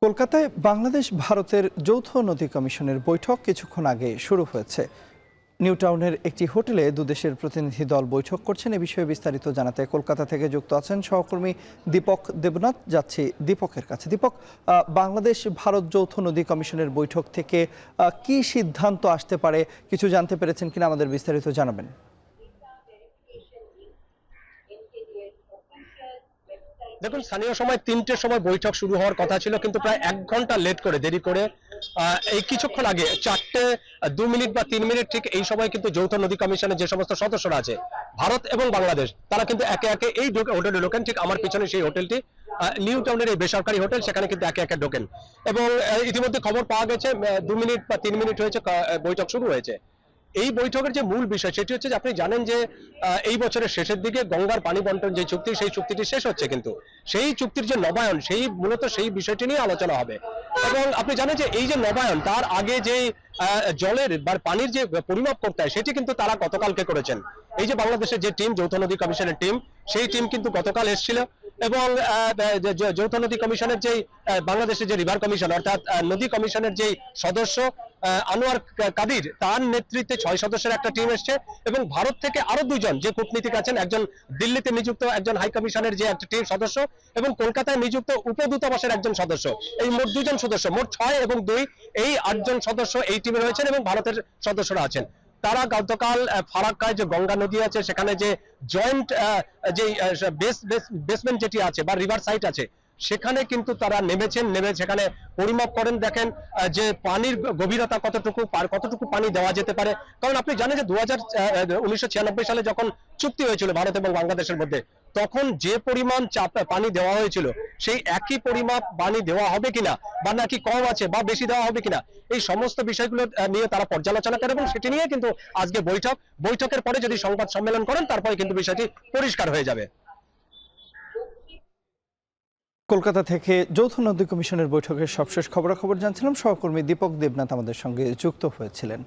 কলকাতায় বাংলাদেশ ভারতের যৌথ নদী কমিশনের বৈঠক কিছুক্ষণ আগে শুরু হয়েছে। নিউ টাউনের একটি হোটেলে দুদেশের প্রতিনিধি দল বৈঠক করছেন। এ বিষয়ে বিস্তারিত জানাতে কলকাতা থেকে যুক্ত আছেন সহকর্মী দীপক দেবনাথ। যাচ্ছি দীপকের কাছে। দীপক, বাংলাদেশ ভারত যৌথ নদী কমিশনের বৈঠক থেকে কি সিদ্ধান্ত আসতে পারে, কিছু জানতে পেরেছেন কিনা আমাদের বিস্তারিত জানাবেন। দেখুন, স্থানীয় সময় ৩টের সময় বৈঠক শুরু হওয়ার কথা ছিল, কিন্তু প্রায় ১ ঘন্টা লেট করে দেরি করে এই কিছুক্ষণ আগে ৪টে ২ মিনিট বা ৩ মিনিট ঠিক এই সময় কিন্তু যৌথ নদী কমিশনের যে সমস্ত সদস্যরা আছে ভারত এবং বাংলাদেশ, তারা কিন্তু একে একে এই হোটেলে ঢোকেন। ঠিক আমার পিছনে সেই হোটেলটি নিউ টাউনের এই বেসরকারি হোটেল, সেখানে কিন্তু একে একে ঢোকেন এবং ইতিমধ্যে খবর পাওয়া গেছে ২ মিনিট বা ৩ মিনিট হয়েছে বৈঠক শুরু হয়েছে। এই বৈঠকের যে মূল বিষয় সেটি হচ্ছে যে আপনি জানেন যে এই বছরের শেষের দিকে গঙ্গার পানি বন্টন যে চুক্তি, সেই চুক্তিটি শেষ হচ্ছে, কিন্তু সেই চুক্তির যে নবায়ন, সেই মূলত সেই বিষয়টি নিয়ে আলোচনা হবে। এবং আপনি জানেন যে এই যে নবায়ন, তার আগে যে জলের বা পানির যে পরিমাপ করতে হয় সেটি কিন্তু তারা গতকালকে করেছেন। এই যে বাংলাদেশের যে টিম, যৌথ নদী কমিশনের টিম, সেই টিম কিন্তু গতকাল এসেছিল এবং যৌথ নদী কমিশনের যে বাংলাদেশের যে রিভার কমিশন অর্থাৎ নদী কমিশনের যে সদস্য আনোয়ার কাদির, তার নেতৃত্বে ৬ সদস্যের একটা টিম এসছে এবং ভারত থেকে আরো ২জন যে কূটনীতিক আছেন, একজন দিল্লিতে নিযুক্ত একজন হাই কমিশনের যে একটা টিম সদস্য এবং কলকাতায় নিযুক্ত উপদূতাবাসের একজন সদস্য, এই মোট ২জন সদস্য, মোট ৬ এবং ২, এই ৮জন সদস্য এই টিমে রয়েছেন এবং ভারতের সদস্যরা আছেন। তারা গতকাল ফারাক্কায় যে গঙ্গা নদী আছে, সেখানে যে জয়েন্ট যে বেসমেন্ট যেটি আছে বা রিভার সাইট আছে, সেখানে কিন্তু তারা নেমে সেখানে পরিমাপ করেন, দেখেন যে পানির গভীরতা কতটুকু পানি দেওয়া যেতে পারে। কারণ আপনি জানেন যে 1996 সালে যখন চুক্তি হয়েছিল ভারত এবং বাংলাদেশের মধ্যে, তখন যে পরিমাণ পানি দেওয়া হয়েছিল, সেই একই পরিমাপ পানি দেওয়া হবে কিনা বা নাকি কম আছে বা বেশি দেওয়া হবে কিনা, এই সমস্ত বিষয়গুলো নিয়ে তারা পর্যালোচনা করে এবং সেটি নিয়ে কিন্তু আজকে বৈঠকের পরে যদি সংবাদ সম্মেলন করেন, তারপরে কিন্তু বিষয়টি পরিষ্কার হয়ে যাবে। কলকাতা থেকে যৌথ নদী কমিশনের বৈঠকের সবশেষ খবরাখবর জানছিলাম। সহকর্মী দীপক দেবনাথ আমাদের সঙ্গে যুক্ত হয়েছিলেন।